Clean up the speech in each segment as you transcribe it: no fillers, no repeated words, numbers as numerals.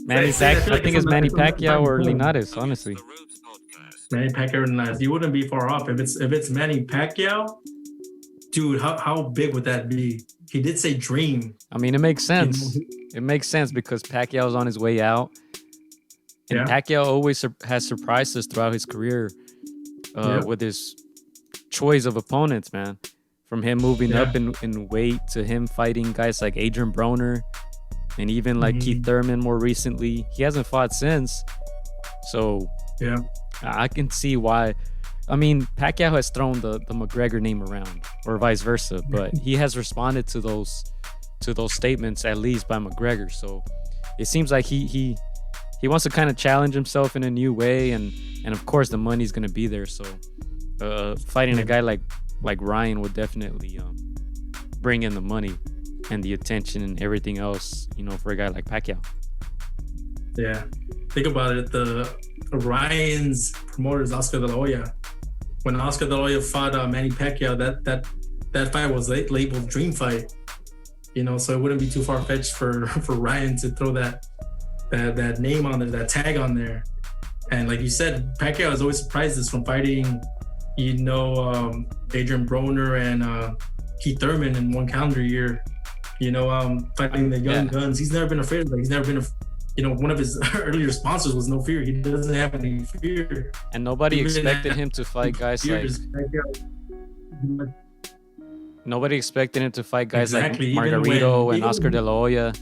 Manny Pacquiao. I think it's Manny Pacquiao or Linares, honestly. Manny Pacquiao or Linares. You wouldn't be far off if it's Manny Pacquiao. Dude, how big would that be? He did say dream. I mean, it makes sense. It makes sense because Pacquiao's on his way out. And Pacquiao always has surprised us throughout his career with his choice of opponents, man. From him moving up in weight to him fighting guys like Adrian Broner and even like Keith Thurman more recently. He hasn't fought since. So I can see why. I mean, Pacquiao has thrown the McGregor name around, or vice versa, but he has responded to those statements at least by McGregor. So it seems like he wants to kind of challenge himself in a new way, and of course the money's gonna be there. So fighting a guy like Ryan would definitely bring in the money and the attention and everything else, for a guy like Pacquiao. Yeah, think about it. The Ryan's promoter is Oscar De La Hoya. When Oscar De La Hoya fought Manny Pacquiao, that fight was labeled dream fight. So it wouldn't be too far fetched for Ryan to throw that name on there, that tag on there. And like you said, Pacquiao has always surprised us from fighting, Adrian Broner and Keith Thurman in one calendar year. Fighting the young guns. He's never been afraid of that. He's never been one of his earlier sponsors was no fear. He doesn't have any fear. And nobody expected him to fight guys like... Nobody expected him to fight guys like Margarito and Oscar De La Hoya.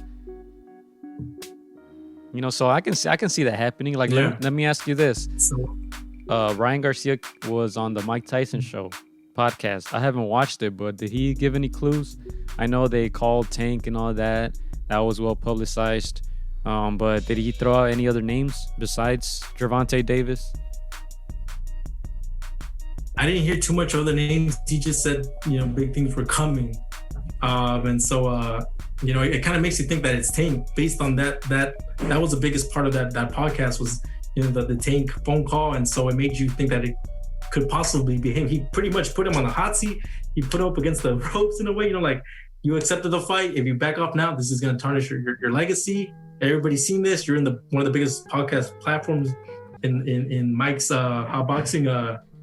So I can see that happening. Like, let me ask you this. Ryan Garcia was on the Mike Tyson show podcast. I haven't watched it, but did he give any clues? I know they called Tank and all that. That was well publicized. But did he throw out any other names besides Gervonta Davis? I didn't hear too much other names. He just said, big things were coming. And so, it kind of makes you think that it's Tank based on that was the biggest part of that podcast was, the Tank phone call. And so it made you think that it could possibly be him. He pretty much put him on the hot seat. He put him up against the ropes in a way, like you accepted the fight. If you back off now, this is going to tarnish your legacy. Everybody's seen this. You're in one of the biggest podcast platforms in Mike's Hot Boxing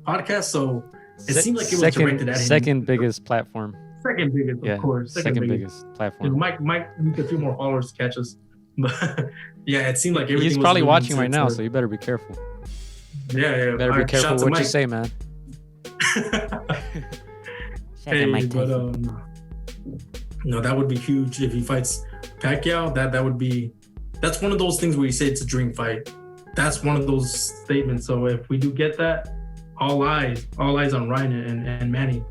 podcast. So it seemed like it was directed at him. Second biggest platform. Second biggest, of course. Second biggest platform. Mike needs a few more followers to catch us. But yeah, it seemed like everything. He's probably watching right now, so you better be careful. Yeah. Better be careful what you say, man. That would be huge if he fights Pacquiao. That would be. That's one of those things where you say it's a dream fight. That's one of those statements. So if we do get that, all eyes on Ryan and Manny.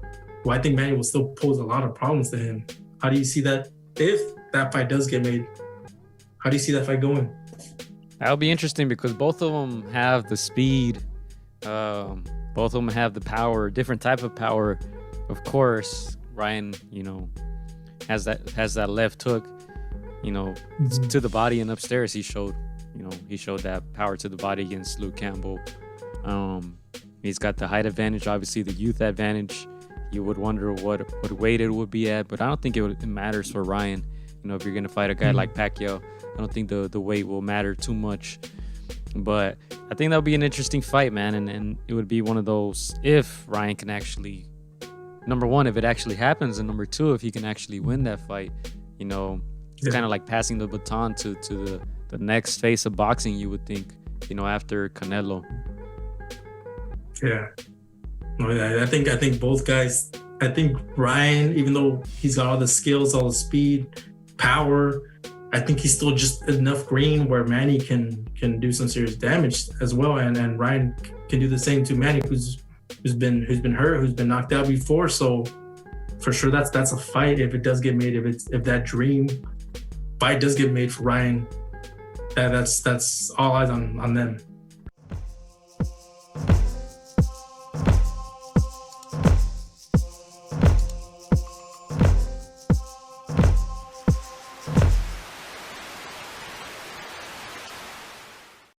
Well, I think Manny will still pose a lot of problems to him. How do you see that if that fight does get made? How do you see that fight going? That'll be interesting because both of them have the speed. Both of them have the power, different type of power. Of course, Ryan, has that left hook, to the body and upstairs. He showed that power to the body against Luke Campbell. He's got the height advantage, obviously the youth advantage. You would wonder what weight it would be at, but I don't think it matters for Ryan. If you're going to fight a guy like Pacquiao, I don't think the weight will matter too much. But I think that'll be an interesting fight, man. And it would be one of those, if Ryan can actually, number one, if it actually happens, and number two, if he can actually win that fight, it's kind of like passing the baton to the next face of boxing, you would think, after Canelo. Yeah. I think both guys. I think Ryan, even though he's got all the skills, all the speed, power, I think he's still just enough green where Manny can do some serious damage as well, and Ryan can do the same to Manny, who's been hurt, who's been knocked out before. So for sure, that's a fight if it does get made. If that dream fight does get made for Ryan, that's all eyes on them.